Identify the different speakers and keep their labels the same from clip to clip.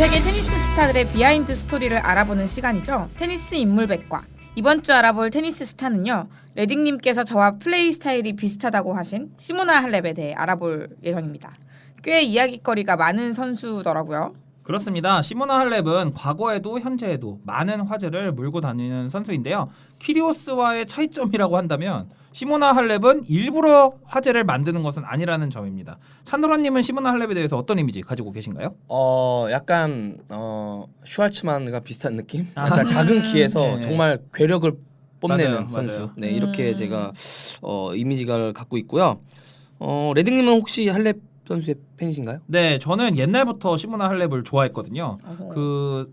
Speaker 1: 세계 테니스 스타들의 비하인드 스토리를 알아보는 시간이죠. 테니스 인물백과. 이번 주 알아볼 테니스 스타는요, 레딩님께서 저와 플레이 스타일이 비슷하다고 하신 시모나 할렙에 대해 알아볼 예정입니다. 꽤 이야깃거리가 많은 선수더라고요.
Speaker 2: 그렇습니다. 시모나 할렙은 과거에도 현재에도 많은 화제를 몰고 다니는 선수인데요. 키리오스와의 차이점이라고 한다면 시모나 할렙은 일부러 화제를 만드는 것은 아니라는 점입니다. 찬도라님은 시모나 할렙에 대해서 어떤 이미지 가지고 계신가요?
Speaker 3: 약간 슈왈츠만과 비슷한 느낌? 약간 작은 키에서
Speaker 2: 네.
Speaker 3: 정말 괴력을 뽐내는
Speaker 2: 맞아요,
Speaker 3: 선수.
Speaker 2: 맞아요.
Speaker 3: 네, 이렇게 제가 이미지를 갖고 있고요. 레딩님은 혹시 할렙 선수의 팬이신가요?
Speaker 2: 네, 저는 옛날부터 시모나 할렙을 좋아했거든요.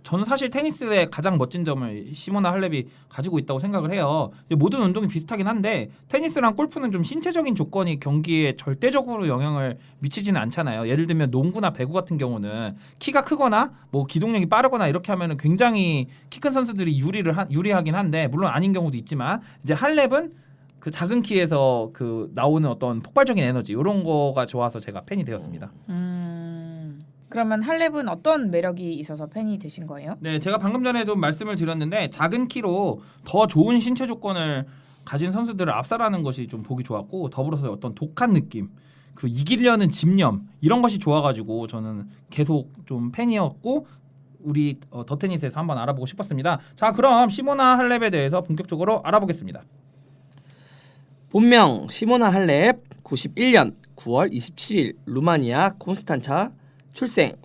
Speaker 2: 저는 사실 테니스의 가장 멋진 점을 시모나 할렙이 가지고 있다고 생각을 해요. 모든 운동이 비슷하긴 한데 테니스랑 골프는 좀 신체적인 조건이 경기에 절대적으로 영향을 미치지는 않잖아요. 예를 들면 농구나 배구 같은 경우는 키가 크거나 뭐 기동력이 빠르거나 이렇게 하면은 굉장히 키 큰 선수들이 유리하긴 한데 물론 아닌 경우도 있지만 이제 할렙은 그 작은 키에서 그 나오는 어떤 폭발적인 에너지 이런 거가 좋아서 제가 팬이 되었습니다.
Speaker 1: 그러면 할렙은 어떤 매력이 있어서 팬이 되신 거예요?
Speaker 2: 네, 제가 방금 전에도 말씀을 드렸는데 작은 키로 더 좋은 신체 조건을 가진 선수들을 압살하는 것이 좀 보기 좋았고 더불어서 어떤 독한 느낌, 그 이기려는 집념 이런 것이 좋아가지고 저는 계속 좀 팬이었고 우리 더 테니스에서 한번 알아보고 싶었습니다. 자, 그럼 시모나 할렙에 대해서 본격적으로 알아보겠습니다.
Speaker 3: 본명 시모나 할렙, 91년 9월 27일 루마니아 콘스탄차 출생.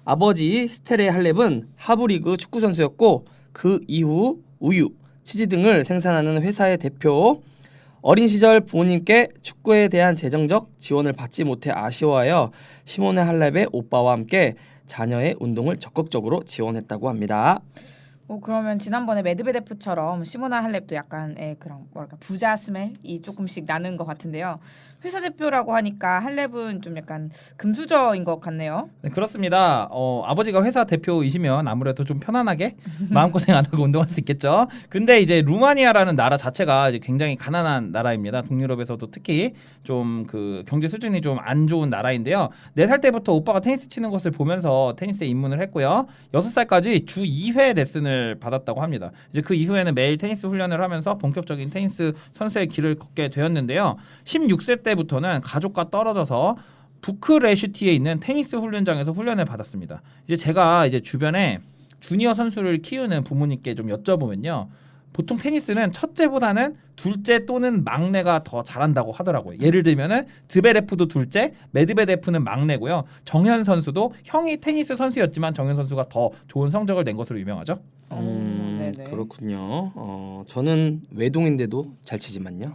Speaker 3: 아버지 스테레 할렙은 하부리그 축구 선수였고 그 이후 우유, 치즈 등을 생산하는 회사의 대표. 어린 시절 부모님께 축구에 대한 재정적 지원을 받지 못해 아쉬워하여 시모나 할렙의 오빠와 함께 자녀의 운동을 적극적으로 지원했다고 합니다.
Speaker 1: 그러면 지난번에 메드베데프처럼 시모나 할렙도 약간 그런 뭐랄까 부자 스멜이 조금씩 나는 것 같은데요. 회사 대표라고 하니까 할렙은 좀 약간 금수저인 것 같네요.
Speaker 2: 네, 그렇습니다. 아버지가 회사 대표이시면 아무래도 좀 편안하게 마음고생 안 하고 운동할 수 있겠죠. 근데 이제 루마니아라는 나라 자체가 이제 굉장히 가난한 나라입니다. 동유럽에서도 특히 좀 그 경제 수준이 좀 안 좋은 나라인데요. 4살 때부터 오빠가 테니스 치는 것을 보면서 테니스에 입문을 했고요. 6살까지 주 2회 레슨을 받았다고 합니다. 이제 그 이후에는 매일 테니스 훈련을 하면서 본격적인 테니스 선수의 길을 걷게 되었는데요. 16세 때부터는 가족과 떨어져서 부크레슈티에 있는 테니스 훈련장에서 훈련을 받았습니다. 이제 제가 이제 주변에 주니어 선수를 키우는 부모님께 좀 여쭤보면요. 보통 테니스는 첫째보다는 둘째 또는 막내가 더 잘한다고 하더라고요. 예를 들면은 드베레프도 둘째, 메드베데프는 막내고요. 정현 선수도 형이 테니스 선수였지만 정현 선수가 더 좋은 성적을 낸 것으로 유명하죠.
Speaker 1: 네네.
Speaker 3: 그렇군요. 저는 외동인데도 잘 치지만요.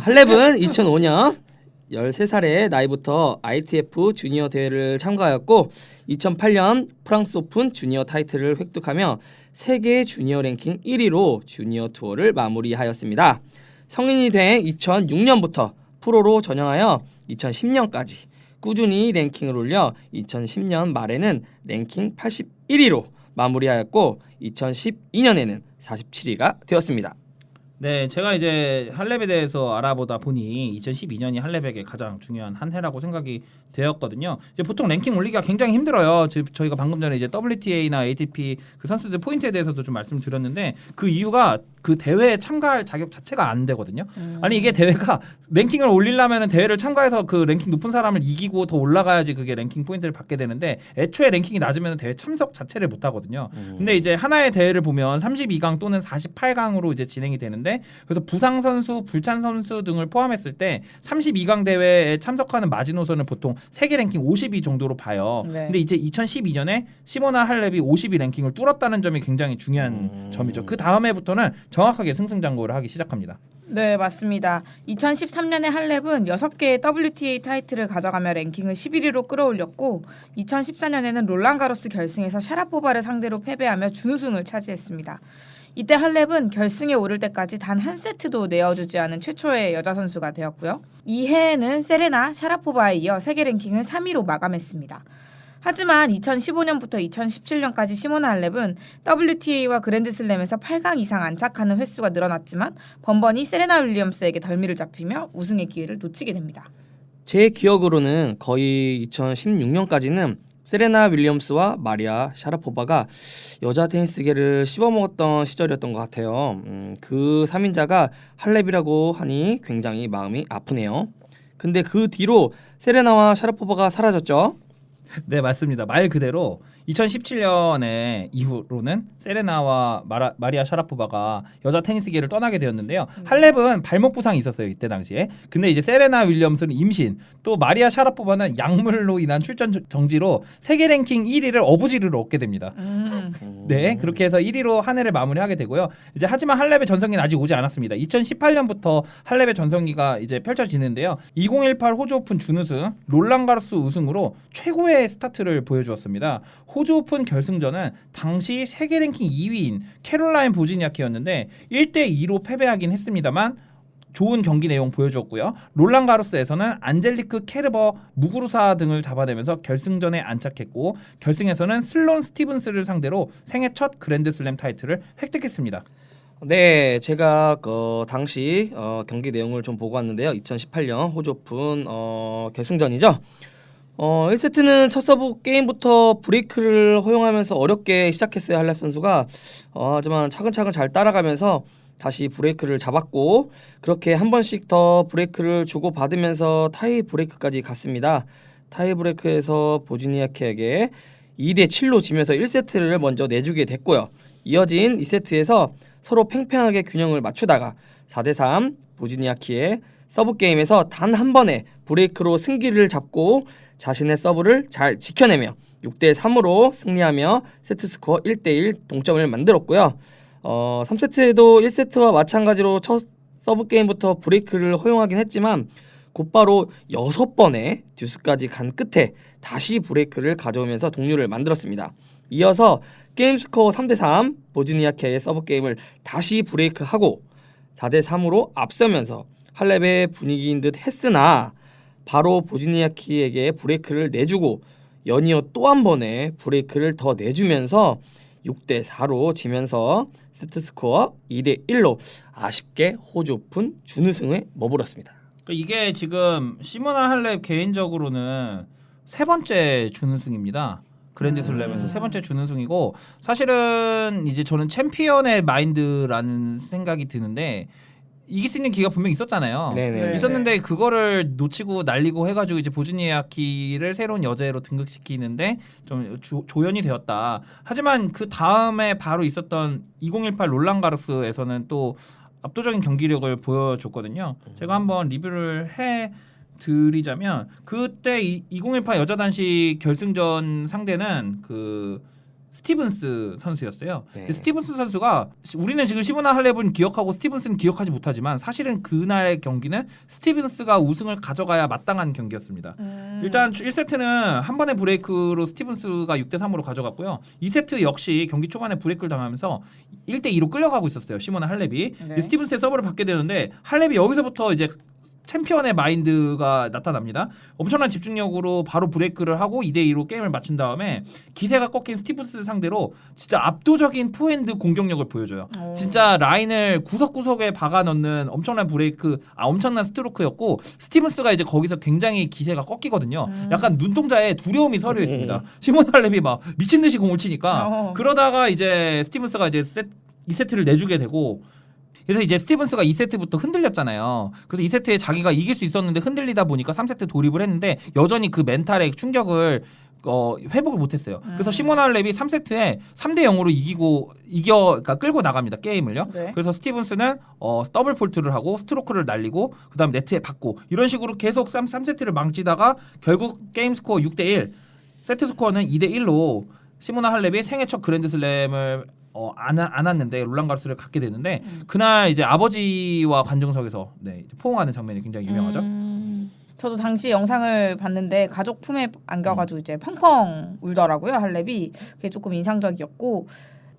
Speaker 3: 할렙은 2005년 13살의 나이부터 ITF 주니어 대회를 참가하였고 2008년 프랑스 오픈 주니어 타이틀을 획득하며 세계 주니어 랭킹 1위로 주니어 투어를 마무리하였습니다. 성인이 된 2006년부터 프로로 전향하여 2010년까지 꾸준히 랭킹을 올려 2010년 말에는 랭킹 81위로 마무리하였고 2012년에는 47위가 되었습니다.
Speaker 2: 네, 제가 이제 할렙에 대해서 알아보다 보니 2012년이 할렙에게 가장 중요한 한 해라고 생각이 되었거든요. 이제 보통 랭킹 올리기가 굉장히 힘들어요. 저희가 방금 전에 이제 WTA나 ATP 그 선수들 포인트에 대해서도 좀 말씀드렸는데 그 이유가 그 대회에 참가할 자격 자체가 안 되거든요. 아니 이게 대회가 랭킹을 올리려면 대회를 참가해서 그 랭킹 높은 사람을 이기고 더 올라가야지 그게 랭킹 포인트를 받게 되는데 애초에 랭킹이 낮으면 대회 참석 자체를 못 하거든요. 근데 이제 하나의 대회를 보면 32강 또는 48강으로 이제 진행이 되는데 그래서 부상 선수, 불찬 선수 등을 포함했을 때 32강 대회에 참석하는 마지노선을 보통 세계 랭킹 50위 정도로 봐요.
Speaker 1: 네.
Speaker 2: 근데 이제 2012년에 시모나 할렙이 50위 랭킹을 뚫었다는 점이 굉장히 중요한 점이죠. 그 다음 해부터는 정확하게 승승장구를 하기 시작합니다.
Speaker 1: 네, 맞습니다. 2013년에 할렙은 6개의 WTA 타이틀을 가져가며 랭킹을 11위로 끌어올렸고 2014년에는 롤랑가로스 결승에서 샤라포바를 상대로 패배하며 준우승을 차지했습니다. 이때 할렙은 결승에 오를 때까지 단 한 세트도 내어주지 않은 최초의 여자 선수가 되었고요. 이 해에는 세레나 샤라포바에 이어 세계 랭킹을 3위로 마감했습니다. 하지만 2015년부터 2017년까지 시모나 할렙은 WTA와 그랜드슬램에서 8강 이상 안착하는 횟수가 늘어났지만 번번이 세레나 윌리엄스에게 덜미를 잡히며 우승의 기회를 놓치게 됩니다.
Speaker 3: 제 기억으로는 거의 2016년까지는 세레나 윌리엄스와 마리아 샤라포바가 여자 테니스계를 씹어먹었던 시절이었던 것 같아요. 그 3인자가 할렙이라고 하니 굉장히 마음이 아프네요. 근데 그 뒤로 세레나와 샤라포바가 사라졌죠.
Speaker 2: 네, 맞습니다. 말 그대로 2017년에 이후로는 세레나와 마리아 샤라포바가 여자 테니스계를 떠나게 되었는데요. 할렙은 발목 부상이 있었어요, 이때 당시에. 근데 이제 세레나 윌리엄스는 임신, 또 마리아 샤라포바는 약물로 인한 출전 정지로 세계 랭킹 1위를 어부지를 얻게 됩니다. 네, 그렇게 해서 1위로 한 해를 마무리하게 되고요. 이제 하지만 할렙의 전성기는 아직 오지 않았습니다. 2018년부터 할렙의 전성기가 이제 펼쳐지는데요. 2018 호주 오픈 준우승, 롤랑가로스 우승으로 최고의 스타트를 보여주었습니다. 호주 오픈 결승전은 당시 세계 랭킹 2위인 캐롤라인 보즈니아키였는데 1대2로 패배하긴 했습니다만 좋은 경기 내용 보여주었고요. 롤랑가로스에서는 안젤리크 케르버, 무구루사 등을 잡아내면서 결승전에 안착했고 결승에서는 슬론 스티븐스를 상대로 생애 첫 그랜드슬램 타이틀을 획득했습니다.
Speaker 3: 네, 제가 당시 경기 내용을 좀 보고 왔는데요. 2018년 호주 오픈 결승전이죠. 1세트는 첫 서브 게임부터 브레이크를 허용하면서 어렵게 시작했어요. 할렙 선수가. 하지만 차근차근 잘 따라가면서 다시 브레이크를 잡았고 그렇게 한 번씩 더 브레이크를 주고 받으면서 타이 브레이크까지 갔습니다. 타이 브레이크에서 보즈니아키에게 2대7로 지면서 1세트를 먼저 내주게 됐고요. 이어진 2세트에서 서로 팽팽하게 균형을 맞추다가 4대3 보즈니아키의 서브 게임에서 단 한 번의 브레이크로 승기를 잡고 자신의 서브를 잘 지켜내며 6대3으로 승리하며 세트 스코어 1대1 동점을 만들었고요. 3세트에도 1세트와 마찬가지로 첫 서브 게임부터 브레이크를 허용하긴 했지만 곧바로 6번의 듀스까지 간 끝에 다시 브레이크를 가져오면서 동률을 만들었습니다. 이어서 게임 스코어 3대3 보즈니아키의 서브 게임을 다시 브레이크하고 4대3으로 앞서면서 할렙의 분위기인 듯 했으나 바로 보즈니아키에게 브레이크를 내주고 연이어 또 한 번의 브레이크를 더 내주면서 6대4로 지면서 세트 스코어 2대1로 아쉽게 호주 오픈 준우승에 머물렀습니다.
Speaker 2: 이게 지금 시모나 할렙 개인적으로는 세 번째 준우승입니다. 그랜드슬램에서 세 번째 준우승이고 사실은 이제 저는 챔피언의 마인드라는 생각이 드는데 이길 수 있는 기회가 분명히 있었잖아요.
Speaker 3: 네네.
Speaker 2: 있었는데 그거를 놓치고 날리고 해가지고 이제 보즈니아키를 새로운 여제로 등극시키는데 좀 조연이 되었다. 하지만 그 다음에 바로 있었던 2018 롤랑가로스에서는 또 압도적인 경기력을 보여줬거든요. 제가 한번 리뷰를 해 드리자면 그때 2018 여자 단식 결승전 상대는 그 스티븐스 선수였어요.
Speaker 3: 네.
Speaker 2: 스티븐스 선수가 우리는 지금 시모나 할렙은 기억하고 스티븐스는 기억하지 못하지만 사실은 그날의 경기는 스티븐스가 우승을 가져가야 마땅한 경기였습니다. 일단 1세트는 한 번의 브레이크로 스티븐스가 6대3으로 가져갔고요. 2세트 역시 경기 초반에 브레이크를 당하면서 1대2로 끌려가고 있었어요. 시모나 할렙이.
Speaker 1: 네.
Speaker 2: 스티븐스의 서브를 받게 되는데 할렙이 여기서부터 이제 챔피언의 마인드가 나타납니다. 엄청난 집중력으로 바로 브레이크를 하고 2대2로 게임을 맞춘 다음에 기세가 꺾인 스티븐스 상대로 진짜 압도적인 포핸드 공격력을 보여줘요. 진짜 라인을 구석구석에 박아 넣는 엄청난 브레이크, 엄청난 스트로크였고 스티븐스가 이제 거기서 굉장히 기세가 꺾이거든요. 약간 눈동자에 두려움이 서려 있습니다. 시몬 할렙이 막 미친 듯이 공을 치니까 그러다가 이제 스티븐스가 이제 2세트를 내주게 되고 그래서 이제 스티븐스가 2세트부터 흔들렸잖아요. 그래서 2세트에 자기가 이길 수 있었는데 흔들리다 보니까 3세트 돌입을 했는데 여전히 그 멘탈의 충격을 회복을 못했어요. 그래서 시모나 할렙이 3세트에 3대0으로 그러니까 끌고 나갑니다. 게임을요.
Speaker 1: 네.
Speaker 2: 그래서 스티븐스는 더블 폴트를 하고 스트로크를 날리고 그다음 네트에 받고 이런 식으로 계속 3세트를 망치다가 결국 게임 스코어 6대1 세트 스코어는 2대1로 시모나 할렙이 생애 첫 그랜드슬램을 안 왔는데 롤랑가로스를 갖게 되는데 그날 이제 아버지와 관중석에서 이제 포옹하는 장면이 굉장히 유명하죠.
Speaker 1: 저도 당시 영상을 봤는데 가족 품에 안겨가지고 이제 펑펑 울더라고요. 할렙이 그게 조금 인상적이었고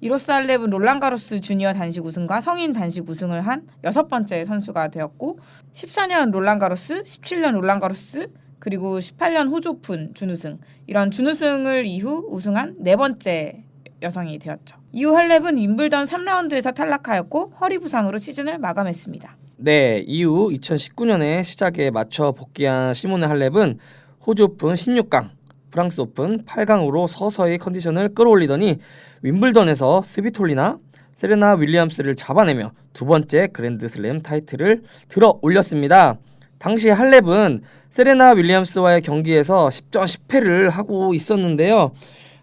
Speaker 1: 이로써 할렙은 롤랑가로스 주니어 단식 우승과 성인 단식 우승을 한 6번째 선수가 되었고 14년 롤랑가로스, 17년 롤랑가로스 그리고 18년 호주 오픈 준우승 이런 준우승을 이후 우승한 4번째 여성이 되었죠. 이후 할렙은 윈블던 3라운드에서 탈락하였고 허리 부상으로 시즌을 마감했습니다.
Speaker 3: 네, 이후 2019년에 시작에 맞춰 복귀한 시모네 할렙은 호주 오픈 16강, 프랑스 오픈 8강으로 서서히 컨디션을 끌어올리더니 윈블던에서 스비톨리나 세레나 윌리엄스를 잡아내며 두 번째 그랜드슬램 타이틀을 들어 올렸습니다. 당시 할렙은 세레나 윌리엄스와의 경기에서 10전 10패를 하고 있었는데요.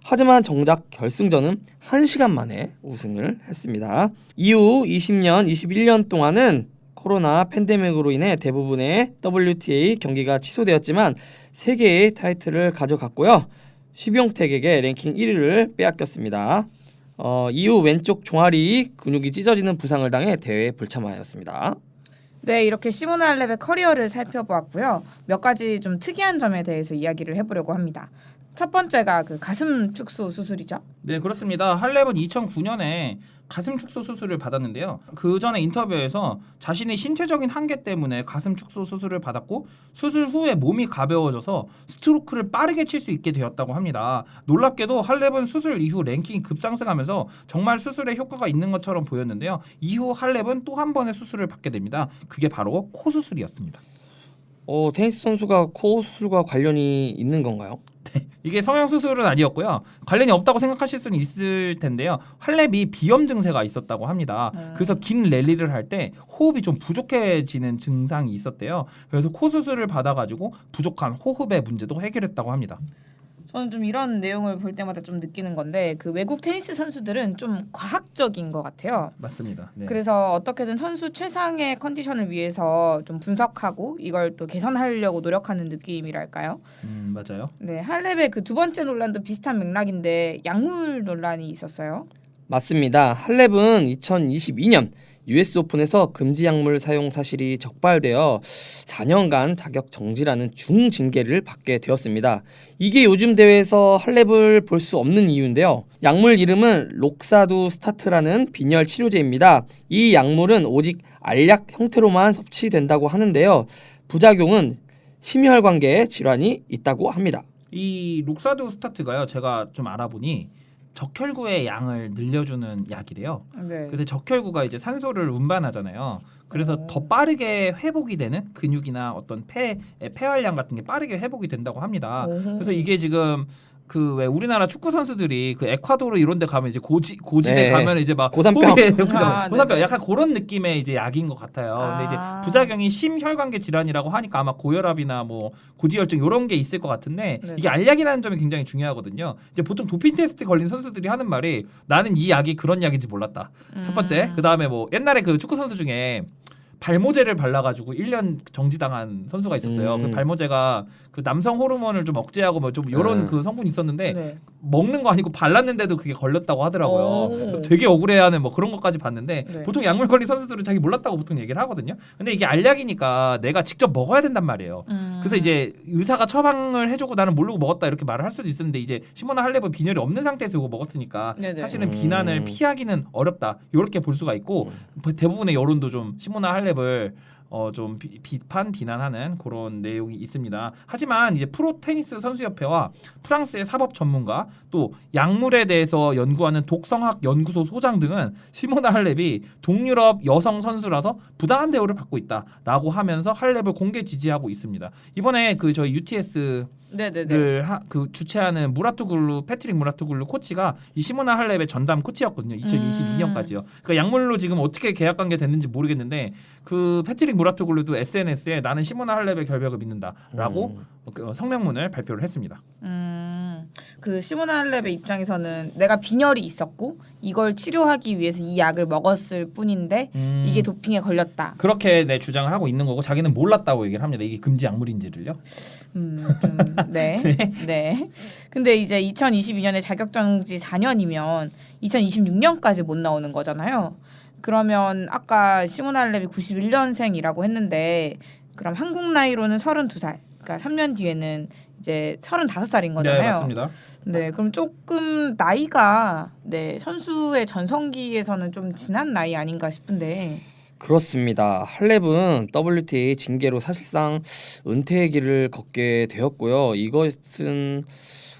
Speaker 3: 하지만 정작 결승전은 1시간 만에 우승을 했습니다. 이후 20년, 21년 동안은 코로나 팬데믹으로 인해 대부분의 WTA 경기가 취소되었지만 3개의 타이틀을 가져갔고요. 쉬비옹택에게 랭킹 1위를 빼앗겼습니다. 이후 왼쪽 종아리 근육이 찢어지는 부상을 당해 대회에 불참하였습니다.
Speaker 1: 네, 이렇게 시모나 할렙의 커리어를 살펴보았고요. 몇 가지 좀 특이한 점에 대해서 이야기를 해보려고 합니다. 첫 번째가 그 가슴 축소 수술이죠.
Speaker 2: 네, 그렇습니다. 할렙은 2009년에 가슴 축소 수술을 받았는데요. 그 전에 인터뷰에서 자신의 신체적인 한계 때문에 가슴 축소 수술을 받았고 수술 후에 몸이 가벼워져서 스트로크를 빠르게 칠 수 있게 되었다고 합니다. 놀랍게도 할렙은 수술 이후 랭킹이 급상승하면서 정말 수술에 효과가 있는 것처럼 보였는데요. 이후 할렙은 또 한 번의 수술을 받게 됩니다. 그게 바로 코 수술이었습니다.
Speaker 3: 테니스 선수가 코 수술과 관련이 있는 건가요?
Speaker 2: 이게 성형 수술은 아니었고요. 관련이 없다고 생각하실 수는 있을 텐데요. 할렙이 비염 증세가 있었다고 합니다. 그래서 긴 랠리를 할 때 호흡이 좀 부족해지는 증상이 있었대요. 그래서 코 수술을 받아가지고 부족한 호흡의 문제도 해결했다고 합니다.
Speaker 1: 저는 좀 이런 내용을 볼 때마다 좀 느끼는 건데 그 외국 테니스 선수들은 좀 과학적인 것 같아요.
Speaker 2: 맞습니다. 네.
Speaker 1: 그래서 어떻게든 선수 최상의 컨디션을 위해서 좀 분석하고 이걸 또 개선하려고 노력하는 느낌이랄까요?
Speaker 2: 맞아요.
Speaker 1: 네, 할렙의 그 두 번째 논란도 비슷한 맥락인데 약물 논란이 있었어요.
Speaker 3: 맞습니다. 할렙은 2022년 US 오픈에서 금지 약물 사용 사실이 적발되어 4년간 자격 정지라는 중징계를 받게 되었습니다. 이게 요즘 대회에서 할렙을 볼 수 없는 이유인데요. 약물 이름은 록사두 스타트라는 빈혈 치료제입니다. 이 약물은 오직 알약 형태로만 섭취된다고 하는데요. 부작용은 심혈관계 질환이 있다고 합니다.
Speaker 2: 이 록사두 스타트가요. 제가 좀 알아보니 적혈구의 양을 늘려주는 약이래요.
Speaker 1: 네.
Speaker 2: 그래서 적혈구가 이제 산소를 운반하잖아요. 그래서 더 빠르게 회복이 되는 근육이나 어떤 폐활량 같은 게 빠르게 회복이 된다고 합니다. 그래서 이게 지금 그 왜 우리나라 축구 선수들이 그 에콰도르 이런 데 가면 이제 고지대
Speaker 3: 네.
Speaker 2: 가면 이제 막
Speaker 3: 고산병.
Speaker 2: 그죠?
Speaker 1: 아,
Speaker 2: 고산병
Speaker 1: 네네.
Speaker 2: 약간 그런 느낌의 이제 약인 것 같아요. 근데 이제
Speaker 1: 아.
Speaker 2: 부작용이 심혈관계 질환이라고 하니까 아마 고혈압이나 뭐 고지혈증 이런 게 있을 것 같은데
Speaker 1: 네네.
Speaker 2: 이게 알약이라는 점이 굉장히 중요하거든요. 이제 보통 도핑 테스트 걸린 선수들이 하는 말이 나는 이 약이 그런 약인지 몰랐다. 첫 번째. 그다음에 뭐 옛날에 그 축구 선수 중에 발모제를 발라가지고 1년 정지당한 선수가 있었어요. 그 발모제가 그 남성 호르몬을 좀 억제하고 뭐 좀 이런 그 성분이 있었는데
Speaker 1: 네.
Speaker 2: 먹는 거 아니고 발랐는데도 그게 걸렸다고 하더라고요.
Speaker 1: 오.
Speaker 2: 그래서 되게 억울해하는 뭐 그런 것까지 봤는데
Speaker 1: 네.
Speaker 2: 보통 약물 걸린 선수들은 자기 몰랐다고 보통 얘기를 하거든요. 근데 이게 알약이니까 내가 직접 먹어야 된단 말이에요. 그래서 이제 의사가 처방을 해주고 나는 모르고 먹었다 이렇게 말을 할 수도 있었는데 이제 시모나 할렙은 빈혈이 없는 상태에서 이거 먹었으니까
Speaker 1: 네네.
Speaker 2: 사실은 비난을 피하기는 어렵다 이렇게 볼 수가 있고 대부분의 여론도 좀 시모나 할렙을 좀 비난하는 그런 내용이 있습니다. 하지만 이제 프로 테니스 선수협회와 프랑스의 사법 전문가 또 약물에 대해서 연구하는 독성학 연구소 소장 등은 시모나 할렙이 동유럽 여성 선수라서 부당한 대우를 받고 있다라고 하면서 할렙을 공개 지지하고 있습니다. 이번에 그 저희 UTS
Speaker 1: 네네네.
Speaker 2: 그 주최하는 패트릭 무라투글루 코치가 이 시모나 할렙의 전담 코치였거든요. 2022년까지요. 그러니까 약물로 지금 어떻게 계약 관계 됐는지 모르겠는데 그 패트릭 무라투글루도 SNS에 나는 시모나 할렙의 결백을 믿는다라고 성명문을 발표를 했습니다.
Speaker 1: 그 시모나 할렙의 입장에서는 내가 빈혈이 있었고 이걸 치료하기 위해서 이 약을 먹었을 뿐인데 이게 도핑에 걸렸다.
Speaker 2: 그렇게 주장을 하고 있는 거고 자기는 몰랐다고 얘기를 합니다. 이게 금지 약물인지를요.
Speaker 1: 네. 네. 근데 이제 2022년에 자격정지 4년이면 2026년까지 못 나오는 거잖아요. 그러면 아까 시모나 할렙이 91년생이라고 했는데 그럼 한국 나이로는 32살. 그러니까 3년 뒤에는 이제 35살인 거잖아요.
Speaker 2: 네, 맞습니다.
Speaker 1: 네, 그럼 조금 나이가 선수의 전성기에서는 좀 지난 나이 아닌가 싶은데.
Speaker 3: 그렇습니다. 할렙은 WTA 징계로 사실상 은퇴의 길을 걷게 되었고요. 이것은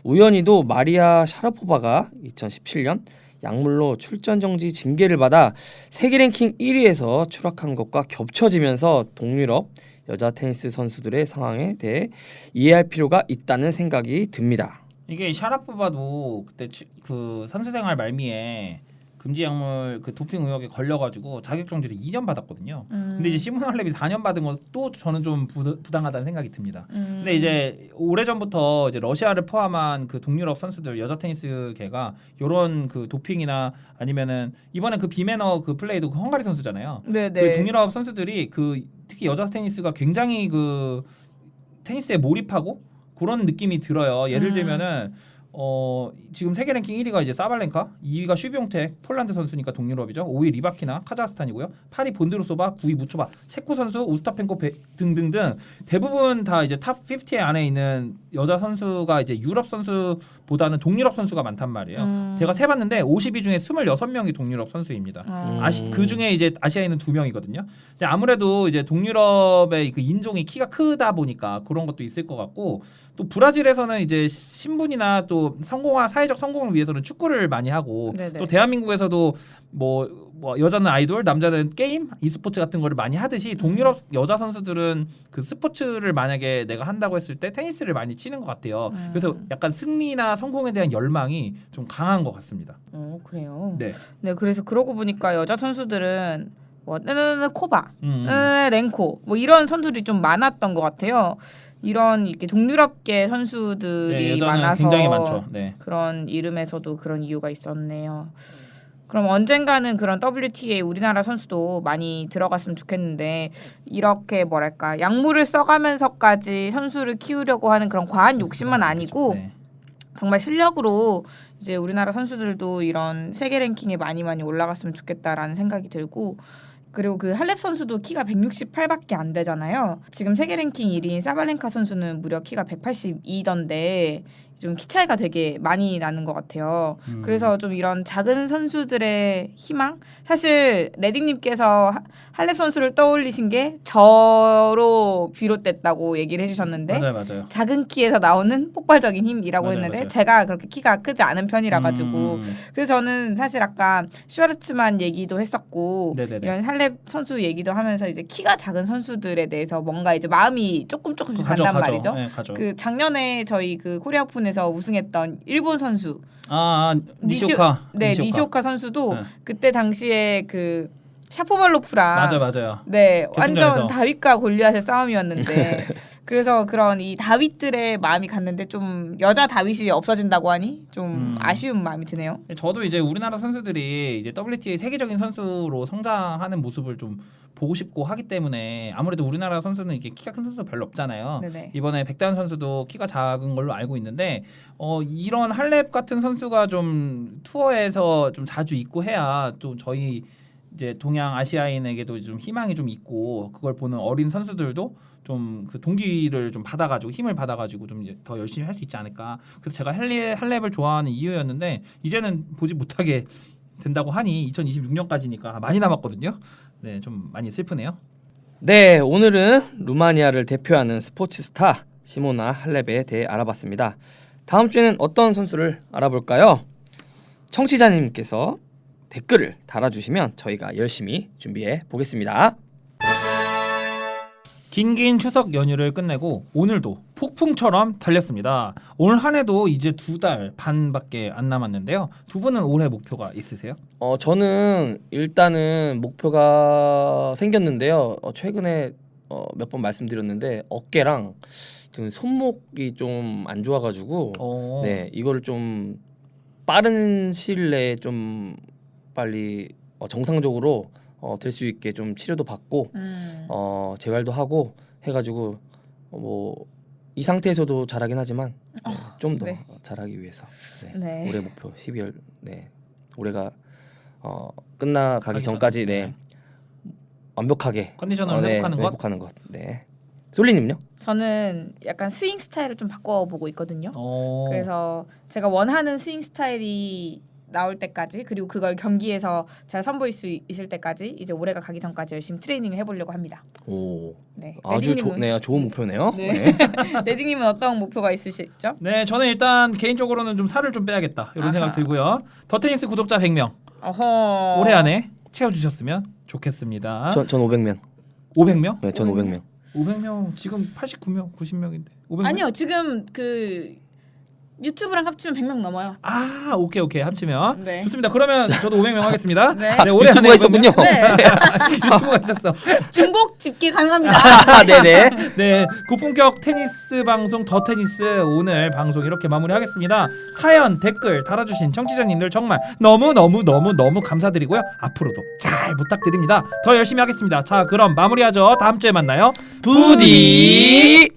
Speaker 3: 우연히도 마리아 샤라포바가 2017년 약물로 출전 정지 징계를 받아 세계 랭킹 1위에서 추락한 것과 겹쳐지면서 동유럽 여자 테니스 선수들의 상황에 대해 이해할 필요가 있다는 생각이 듭니다.
Speaker 2: 이게 샤라포바도 그때 그 선수생활 말미에 금지 약물 그 도핑 의혹에 걸려가지고 자격 정지를 2년 받았거든요. 근데 이제 시몬 할렙이 4년 받은 것도 저는 좀 부당하다는 생각이 듭니다. 근데 이제 오래전부터 이제 러시아를 포함한 그 동유럽 선수들 여자 테니스계가 요런 그 도핑이나 아니면은 이번에 그 비매너 그 플레이도 그 헝가리 선수잖아요.
Speaker 1: 네네.
Speaker 2: 그 동유럽 선수들이 그 특히 여자 테니스가 굉장히 그 테니스에 몰입하고 그런 느낌이 들어요. 예를 들면은 지금 세계 랭킹 1위가 이제 사발렌카, 2위가 슈비옹텍, 폴란드 선수니까 동유럽이죠. 5위 리바키나 카자흐스탄이고요. 8위 본드로소바, 9위 무초바, 체코 선수, 오스타펜코 등등등 대부분 다 이제 탑 50 안에 있는 여자 선수가 이제 유럽 선수보다는 동유럽 선수가 많단 말이에요. 제가 세봤는데 50위 중에 26명이 동유럽 선수입니다. 그 중에 이제 아시아인은 2명이거든요. 근데 아무래도 이제 동유럽의 그 인종이 키가 크다 보니까 그런 것도 있을 것 같고 또 브라질에서는 이제 신분이나 또 사회적 성공을 위해서는 축구를 많이 하고
Speaker 1: 네네.
Speaker 2: 또 대한민국에서도 뭐 여자는 아이돌, 남자는 게임, e스포츠 같은 거를 많이 하듯이 동유럽 여자 선수들은 그 스포츠를 만약에 내가 한다고 했을 때 테니스를 많이 치는 것 같아요. 그래서 약간 승리나 성공에 대한 열망이 좀 강한 것 같습니다.
Speaker 1: 그래요.
Speaker 2: 네.
Speaker 1: 네, 그래서 그러고 보니까 여자 선수들은 뭐 코바, 렌코 뭐 이런 선수들이 좀 많았던 것 같아요. 이런 이렇게 동유럽계 선수들이
Speaker 2: 네, 여자는
Speaker 1: 많아서
Speaker 2: 굉장히 많죠. 네.
Speaker 1: 그런 이름에서도 그런 이유가 있었네요. 그럼 언젠가는 그런 WTA 우리나라 선수도 많이 들어갔으면 좋겠는데 이렇게 뭐랄까 약물을 써가면서까지 선수를 키우려고 하는 그런 과한 욕심만 아니고
Speaker 2: 네.
Speaker 1: 정말 실력으로 이제 우리나라 선수들도 이런 세계 랭킹에 많이 올라갔으면 좋겠다라는 생각이 들고 그리고 그 할렙 선수도 키가 168밖에 안 되잖아요. 지금 세계 랭킹 1위인 사발렌카 선수는 무려 키가 182던데 좀 키 차이가 되게 많이 나는 것 같아요. 그래서 좀 이런 작은 선수들의 희망? 사실 레딩님께서 할렙 선수를 떠올리신 게 저로 비롯됐다고 얘기를 해주셨는데
Speaker 2: 맞아요.
Speaker 1: 작은 키에서 나오는 폭발적인 힘이라고
Speaker 2: 맞아요,
Speaker 1: 했는데
Speaker 2: 맞아요.
Speaker 1: 제가 그렇게 키가 크지 않은 편이라 가지고 그래서 저는 사실 아까 슈와르츠만 얘기도 했었고
Speaker 2: 네네네.
Speaker 1: 이런 할렙 선수 얘기도 하면서 이제 키가 작은 선수들에 대해서 뭔가 이제 마음이 조금씩 간단 말이죠.
Speaker 2: 네, 가죠.
Speaker 1: 그 작년에 저희 그 코리아 오픈에서 우승했던 일본 선수
Speaker 2: 니시오카.
Speaker 1: 니시오카 선수도
Speaker 2: 네.
Speaker 1: 그때 당시에 그 샤포발로프랑
Speaker 2: 맞아요.
Speaker 1: 네,
Speaker 2: 결승전에서.
Speaker 1: 완전 다윗과 골리앗의 싸움이었는데 그래서 그런 이 다윗들의 마음이 갔는데 좀 여자 다윗이 없어진다고 하니 좀 아쉬운 마음이 드네요.
Speaker 2: 저도 이제 우리나라 선수들이 이제 WTA 세계적인 선수로 성장하는 모습을 좀 보고 싶고 하기 때문에 아무래도 우리나라 선수는 이게 키가 큰 선수 별로 없잖아요.
Speaker 1: 네네.
Speaker 2: 이번에 백다운 선수도 키가 작은 걸로 알고 있는데 이런 할렙 같은 선수가 좀 투어에서 좀 자주 있고 해야 또 저희 이제 동양 아시아인에게도 좀 희망이 좀 있고 그걸 보는 어린 선수들도 좀 그 동기를 좀 받아가지고 힘을 받아가지고 좀 더 열심히 할 수 있지 않을까. 그래서 제가 할렙을 좋아하는 이유였는데 이제는 보지 못하게 된다고 하니 2026년까지니까 많이 남았거든요. 네, 좀 많이 슬프네요.
Speaker 3: 네, 오늘은 루마니아를 대표하는 스포츠 스타 시모나 할렙에 대해 알아봤습니다. 다음 주에는 어떤 선수를 알아볼까요? 청취자님께서 댓글을 달아주시면 저희가 열심히 준비해 보겠습니다.
Speaker 2: 긴 추석 연휴를 끝내고 오늘도 폭풍처럼 달렸습니다. 올 한 해도 이제 2달 반밖에 안 남았는데요. 두 분은 올해 목표가 있으세요?
Speaker 3: 저는 일단은 목표가 생겼는데요. 최근에 몇 번 말씀드렸는데 어깨랑 지금 손목이 좀 안 좋아가지고 네, 이거를 좀 빠른 시일 내에 좀 빨리 정상적으로 될 수 있게 좀 치료도 받고 재활도 하고 해가지고 뭐 이 상태에서도 잘하긴 하지만 좀 더 잘하기 위해서
Speaker 1: 네.
Speaker 3: 올해 목표 12월 올해가 끝나가기 전까지 완벽하게
Speaker 2: 컨디션을
Speaker 3: 회복하는 것. 네. 솔리님요?
Speaker 1: 저는 약간 스윙 스타일을 좀 바꿔보고 있거든요.
Speaker 2: 어.
Speaker 1: 그래서 제가 원하는 스윙 스타일이 나올 때까지 그리고 그걸 경기에서 잘 선보일 수 있을 때까지 이제 올해가 가기 전까지 열심히 트레이닝을 해보려고 합니다.
Speaker 3: 오,
Speaker 1: 네.
Speaker 3: 아주 좋은 목표네요.
Speaker 1: 네. 레딩님은 어떤 목표가 있으시죠?
Speaker 2: 네, 저는 일단 개인적으로는 좀 살을 좀 빼야겠다 이런 생각 들고요. 더 테니스 구독자 100명
Speaker 1: 어허.
Speaker 2: 올해 안에 채워주셨으면 좋겠습니다.
Speaker 3: 전 500명.
Speaker 2: 500명?
Speaker 3: 네, 전 500명.
Speaker 2: 500명 지금 89명, 90명인데. 500명?
Speaker 1: 아니요, 지금 그 유튜브랑 합치면 100명 넘어요.
Speaker 2: 아, 오케이 합치면
Speaker 1: 네.
Speaker 2: 좋습니다. 그러면 저도 500명 하겠습니다.
Speaker 1: 네.
Speaker 2: 올해 한
Speaker 3: 유튜브가
Speaker 2: 해
Speaker 3: 있었군요.
Speaker 1: 네.
Speaker 2: 유튜브가 있었어.
Speaker 1: 중복 집계 가능합니다.
Speaker 3: 아, 네네.
Speaker 2: 네, 고품격 테니스 방송 더 테니스 오늘 방송 이렇게 마무리하겠습니다. 사연 댓글 달아주신 청취자님들 정말 너무 감사드리고요. 앞으로도 잘 부탁드립니다. 더 열심히 하겠습니다. 자, 그럼 마무리하죠. 다음 주에 만나요.
Speaker 3: 부디